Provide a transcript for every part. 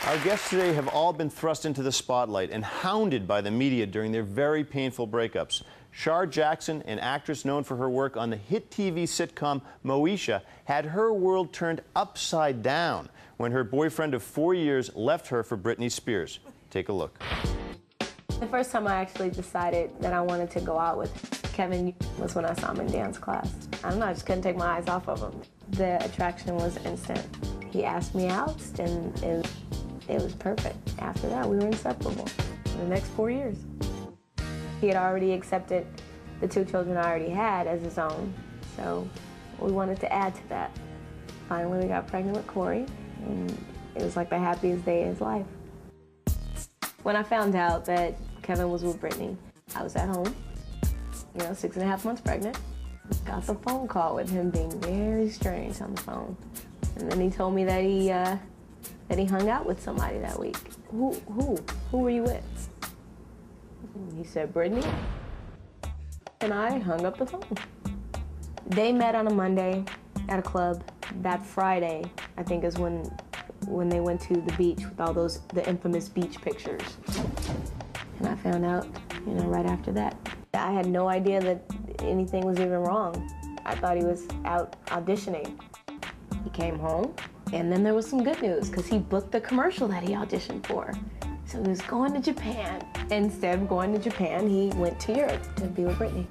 Our guests today have all been thrust into the spotlight and hounded by the media during their very painful breakups. Shar Jackson, an actress known for her work on the hit TV sitcom Moesha, had her world turned upside down when her boyfriend of 4 years left her for Britney Spears. Take a look. The first time I actually decided that I wanted to go out with Kevin was when I saw him in dance class. I don't know, I just couldn't take my eyes off of him. The attraction was instant. He asked me out, and it was perfect. After that, we were inseparable for the next 4 years. He had already accepted the 2 children I already had as his own, so we wanted to add to that. Finally, we got pregnant with Corey, and it was like the happiest day of his life. When I found out that Kevin was with Britney, I was at home, 6.5 months pregnant. Got the phone call with him being very strange on the phone. And then he told me that he hung out with somebody that week. Who were you with? He said, Britney. And I hung up the phone. They met on a Monday at a club. That Friday, I think, is when they went to the beach with all the infamous beach pictures. And I found out, right after that. I had no idea that anything was even wrong. I thought he was out auditioning. He came home, and then there was some good news, because he booked the commercial that he auditioned for. So he was going to Japan. Instead of going to Japan, he went to Europe to be with Britney.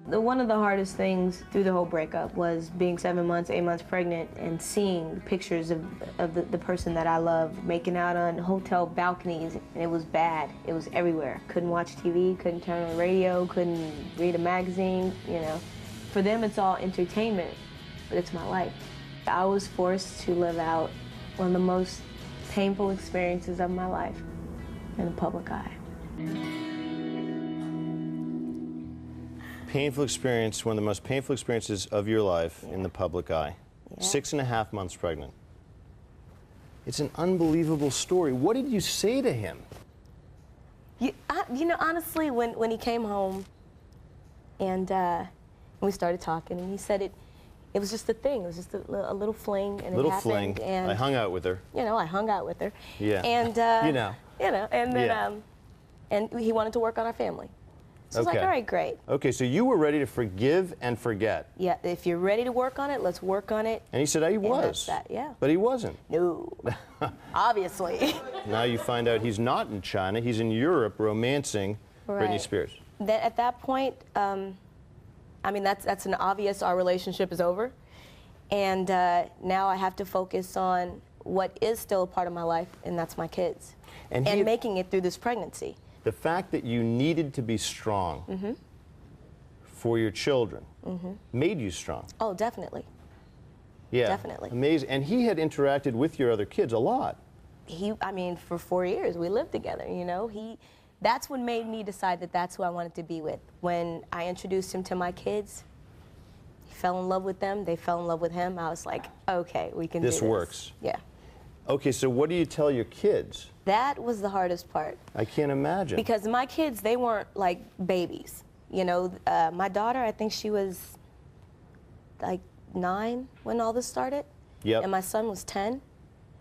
One of the hardest things through the whole breakup was being 7 months, 8 months pregnant and seeing pictures of the person that I loved making out on hotel balconies. And it was bad. It was everywhere. Couldn't watch TV, couldn't turn on the radio, couldn't read a magazine, For them, it's all entertainment, but it's my life. I was forced to live out one of the most painful experiences of my life in the public eye. Painful experience, one of the most painful experiences of your life in the public eye. Yeah. 6.5 months pregnant. It's an unbelievable story. What did you say to him? Honestly, when he came home and we started talking, and he said it was just a thing. It was just a little fling, and it happened. Fling. And I hung out with her. I hung out with her. Yeah. And and then and he wanted to work on our family. So I was like, all right, great. Okay, so you were ready to forgive and forget. Yeah, if you're ready to work on it, let's work on it. And he said, he was. That's that, yeah. But he wasn't. No, obviously. Now you find out he's not in China, he's in Europe romancing Britney Spears. At that point, that's an obvious, our relationship is over. And now I have to focus on what is still a part of my life, and that's my kids. And making it through this pregnancy. The fact that you needed to be strong for your children made you strong. Oh, definitely. Yeah, definitely. Amazing. And he had interacted with your other kids a lot. For 4 years, we lived together, That's what made me decide that that's who I wanted to be with. When I introduced him to my kids, he fell in love with them, they fell in love with him. I was like, okay, we can do this. This works. Yeah. Okay, so what do you tell your kids? That was the hardest part. I can't imagine. Because my kids, they weren't like babies. My daughter, I think she was like 9 when all this started. Yep. And my son was 10.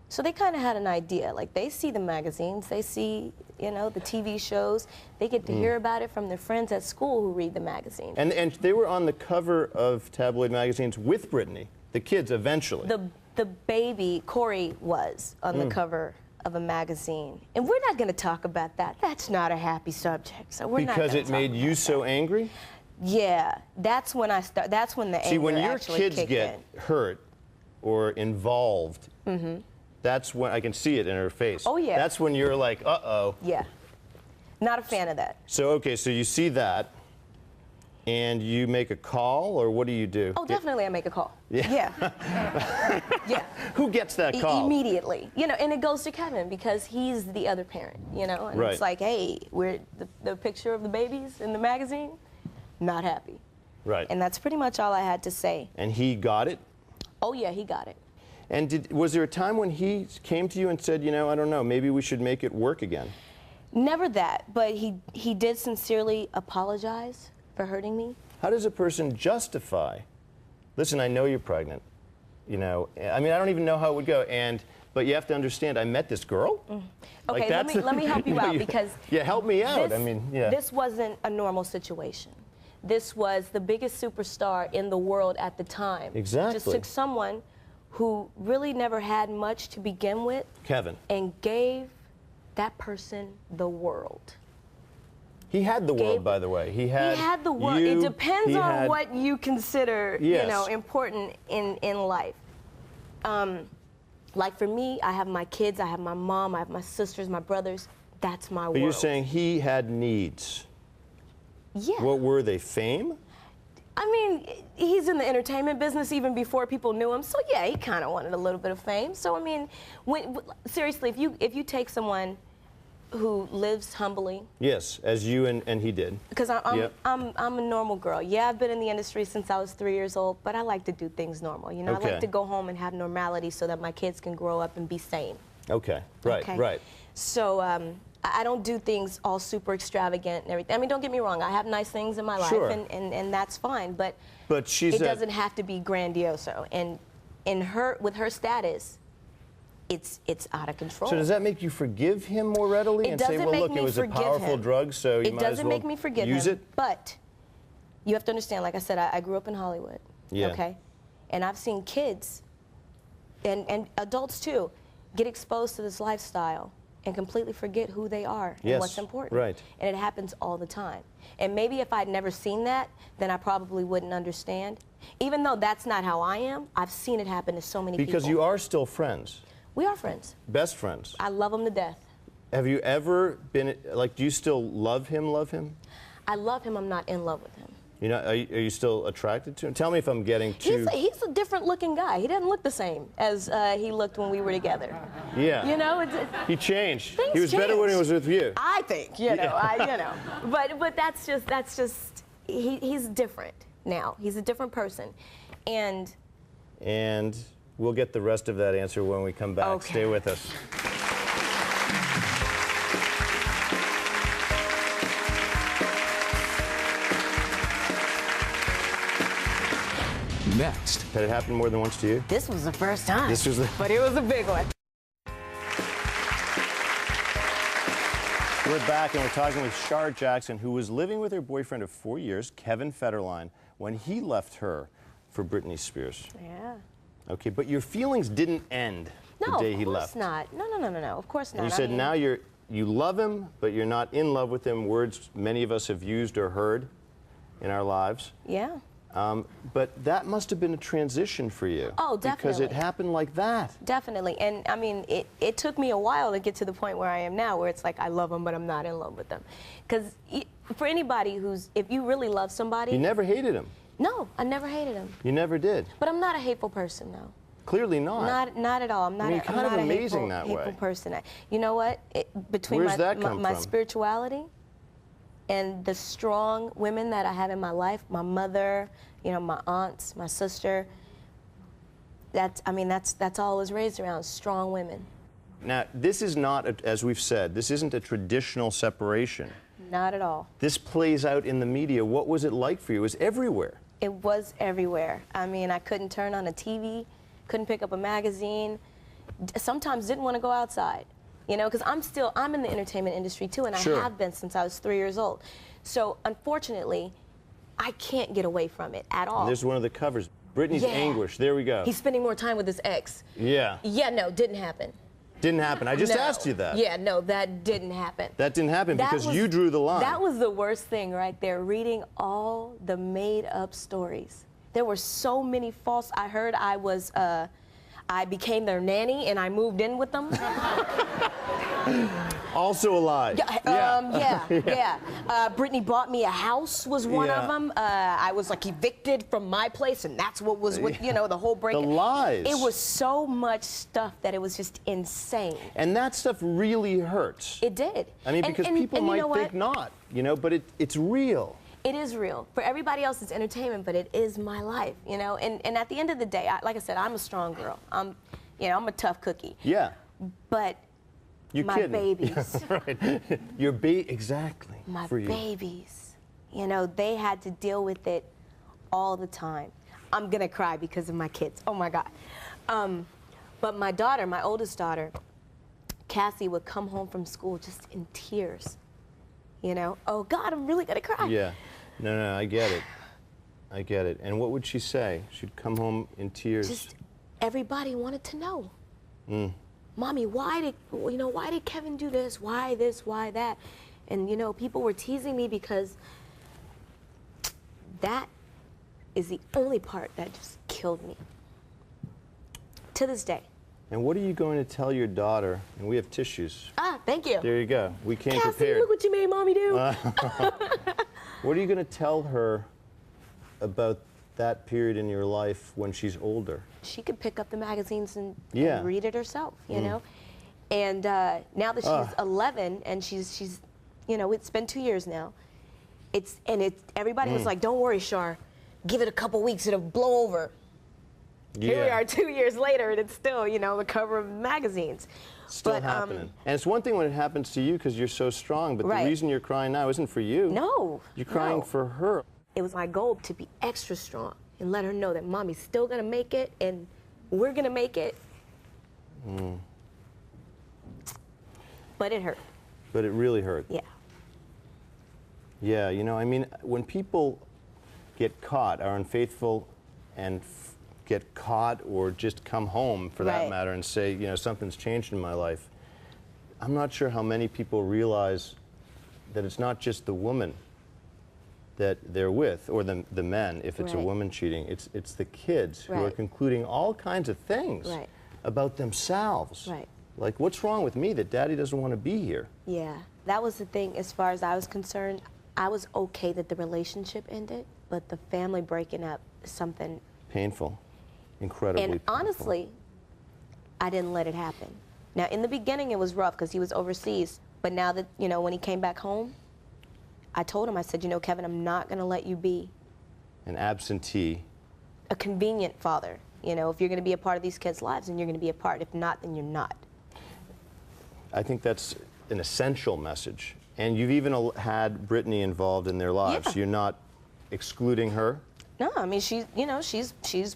So they kind of had an idea. Like, they see the magazines, they see, the TV shows. They get to hear about it from their friends at school who read the magazine. And they were on the cover of tabloid magazines with Britney, the kids eventually. The baby, Corey, was on the cover of a magazine. And we're not going to talk about that. That's not a happy subject. So we're not because it made you so angry? Yeah. That's when that's when the anger. See, when your actually kids kicked get in. hurt or involved, that's when I can see it in her face. Oh, yeah. That's when you're like, uh-oh. Yeah. Not a fan of that. So, okay, so you see that, and you make a call, or what do you do? Oh, definitely I make a call. Yeah. Yeah. Who gets that call? Immediately. And it goes to Kevin because he's the other parent, And Right. it's like, hey, we're the picture of the babies in the magazine, not happy. Right. And that's pretty much all I had to say. And he got it? Oh, yeah, he got it. And was there a time when he came to you and said, I don't know, maybe we should make it work again? Never that, but he did sincerely apologize for hurting me. How does a person justify, listen, I know you're pregnant, I don't even know how it would go, and but you have to understand, I met this girl. Okay, let me help you out because yeah, help me out. I mean, yeah. This wasn't a normal situation. This was the biggest superstar in the world at the time. Exactly. Just took someone who really never had much to begin with, Kevin. and gave that person the world. He had the world, by the way. He had the world. you, it depends on had... what you consider, yes. you know, important in life. Like for me, I have my kids, I have my mom, I have my sisters, my brothers. That's my world. But you're saying he had needs. Yeah. What were they? Fame? I mean, he's in the entertainment business even before people knew him. So yeah, he kind of wanted a little bit of fame. So I mean, seriously, if you take someone who lives humbly. Yes, as you and he did. Because I'm a normal girl. Yeah, I've been in the industry since I was 3 years old, but I like to do things normal. You know, Okay. I like to go home and have normality so that my kids can grow up and be sane. Okay, right, Okay? right. So I don't do things all super extravagant and everything. I mean, don't get me wrong. I have nice things in my life, Sure. and that's fine. But she's it doesn't have to be grandioso. And with her status, it's out of control. So does that make you forgive him more readily It and say, doesn't well, make look, me it was a forgive powerful him. drug, so you It might as doesn't well make me forgive use him, it? but you have to understand, like I said, I grew up in Hollywood, Yeah. okay? And I've seen kids, and adults too, get exposed to this lifestyle and completely forget who they are and Yes, what's important. right. And it happens all the time. And maybe if I'd never seen that, then I probably wouldn't understand. Even though that's not how I am, I've seen it happen to so many people. Because you are still friends. We are friends. Best friends. I love him to death. Have you ever been, like, do you still love him? I love him, I'm not in love with him. You know, are you still attracted to him? Tell me if I'm getting too... He's a different looking guy. He doesn't look the same as he looked when we were together. Yeah. You know, he changed. Things He was better when he change. was with you. I think, you know, But that's just he's different now. He's a different person. And we'll get the rest of that answer when we come back. Okay. Stay with us. Next. Had it happened more than once to you? this was the first time. This was the... But it was a big one. We're back and we're talking with Shar Jackson, who was living with her boyfriend of 4 years, Kevin Federline, when he left her for Britney Spears. Yeah. Okay, but your feelings didn't end the day he left. No, of course not. No. Of course not. And you said now you love him, but you're not in love with him, words many of us have used or heard in our lives. Yeah. But that must have been a transition for you. Oh, Because it definitely. happened like that. Definitely. And I mean, it took me a while to get to the point where I am now, where it's like I love them, but I'm not in love with them. Because for anybody if you really love somebody. You never hated him. No, I never hated him. You never did. But I'm not a hateful person, though. Clearly not. Not at all. I'm not. I mean, I'm kind of not amazing a that hateful way. person. You know what? Between Where's that come my from? spirituality and the strong women that I have in my life, my mother, you know, my aunts, my sister. That's all I was raised around. Strong women. Now, this is not, as we've said, this isn't a traditional separation. Not at all. This plays out in the media. What was it like for you? It was everywhere. It was everywhere. I mean, I couldn't turn on a TV, couldn't pick up a magazine, sometimes didn't want to go outside, you know, because I'm in the entertainment industry too, and Sure. I have been since I was 3 years old. So, unfortunately, I can't get away from it at all. There's one of the covers. Britney's Yeah. anguish. There we go. He's spending more time with his ex. Yeah. Yeah, no, didn't happen. Didn't happen. I just No. asked you that. Yeah, no, that didn't happen. That didn't happen That because was- you drew the line. That was the worst thing right there, reading all the made-up stories. There were so many false. I heard I became their nanny and I moved in with them. Also a lie. Yeah. Britney bought me a house was one Yeah. of them. I was like evicted from my place, and that's what was with, you know, the whole break. The lies. It was so much stuff that it was just insane. And that stuff really hurts. It did. I mean, because people and might you know think what? not, you know, but it's real. It is real. For everybody else, it's entertainment, but it is my life, you know? And at the end of the day, like I said, I'm a strong girl. I'm a tough cookie. Yeah. But You're my kidding. babies, Right. Exactly. my for you. babies, you know, they had to deal with it all the time. I'm gonna cry because of my kids. Oh my God. But my daughter, my oldest daughter, Cassie, would come home from school just in tears. You know, oh God, I'm really gonna cry. Yeah. No, I get it. I get it. And what would she say? She'd come home in tears. Just everybody wanted to know. Mommy, why did Kevin do this? Why this? Why that? And you know, people were teasing me because that is the only part that just killed me. To this day. And what are you going to tell your daughter? And we have tissues. Ah, thank you. There you go. We came Cassie, prepared. look what you made Mommy do. What are you going to tell her about that period in your life when she's older? She could pick up the magazines and read it herself, you know? And now that she's 11 and she's, you know, it's been 2 years now. Everybody was like, don't worry, Shar. Give it a couple weeks, it'll blow over. Here we are 2 years later, and it's still, you know, the cover of magazines. Still happening. And it's one thing when it happens to you because you're so strong, but the reason you're crying now isn't for you. No. You're crying for her. It was my goal to be extra strong and let her know that Mommy's still gonna make it, and we're gonna make it. But it hurt. But it really hurt. Yeah. Yeah, you know, I mean, when people get caught, are unfaithful, and get caught or just come home, for that matter, and say, you know, something's changed in my life, I'm not sure how many people realize that it's not just the woman that they're with, or the men, if it's a woman cheating. It's the kids who are concluding all kinds of things about themselves. Like, what's wrong with me that Daddy doesn't want to be here? Yeah, that was the thing. As far as I was concerned, I was okay that the relationship ended, but the family breaking up is something painful, incredibly and painful. Honestly, I didn't let it happen. Now, in the beginning, it was rough because he was overseas, but now that, you know, when he came back home, I told him, I said, you know, Kevin, I'm not going to let you be an absentee, a convenient father. You know, if you're going to be a part of these kids' lives, then you're going to be a part. If not, then you're not. I think that's an essential message. And you've even had Brittany involved in their lives. Yeah. You're not excluding her? No, I mean, she's, you know, she's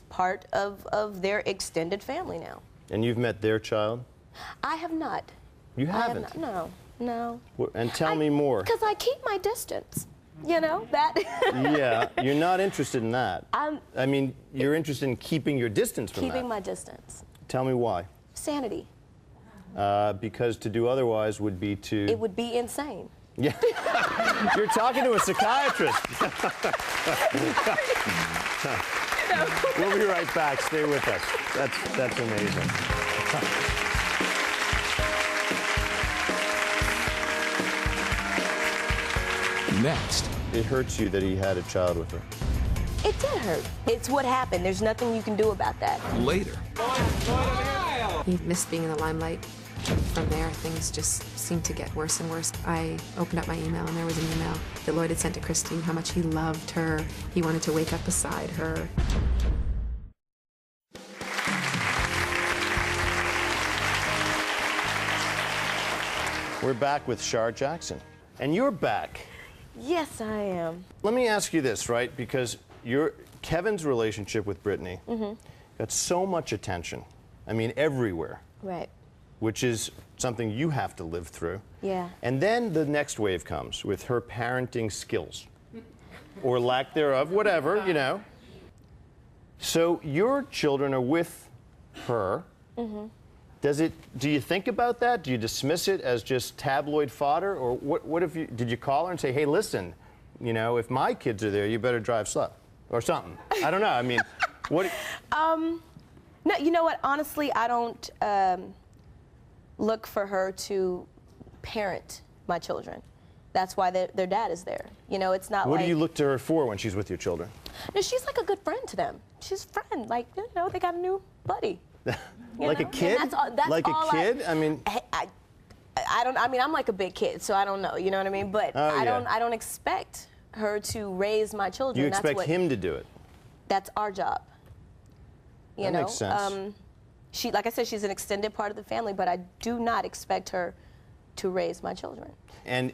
part of their extended family now. And you've met their child? I have not. You haven't? I have not, no. And tell me more. Because I keep my distance, you know, that. Yeah, you're not interested in that. I mean, you're interested in keeping your distance from that. Keeping my distance. Tell me why. Sanity. Because to do otherwise would be to... It would be insane. Yeah. You're talking to a psychiatrist. We'll be right back. Stay with us. That's amazing. Next. It hurts you that he had a child with her. It did hurt. It's what happened. There's nothing you can do about that. Later. He missed being in the limelight. From there, things just seemed to get worse and worse. I opened up my email, and there was an email that Lloyd had sent to Christine, how much he loved her. He wanted to wake up beside her. We're back with Shar Jackson. And you're back. Yes, I am. Let me ask you this, right? Because Kevin's relationship with Brittany got so much attention. I mean, everywhere. Right. Which is something you have to live through. Yeah. And then the next wave comes with her parenting skills. Or lack thereof, whatever, you know. So your children are with her. Do you think about that? Do you dismiss it as just tabloid fodder? Or what if did you call her and say, hey, listen, you know, if my kids are there, you better drive slow? Or something. I don't know. I mean, what? No, you know what? Honestly, I don't look for her to parent my children. That's why their dad is there. You know, it's not What like... do you look to her for when she's with your children? No, she's like a good friend to them. She's a friend. Like, you know, they got a new buddy. Like a kid? That's like a kid? I mean... I mean, I'm like a big kid, so I don't know. You know what I mean? But I don't expect her to raise my children. You expect him to do it? That's our job. You know? Makes sense. Like I said, she's an extended part of the family, but I do not expect her to raise my children. And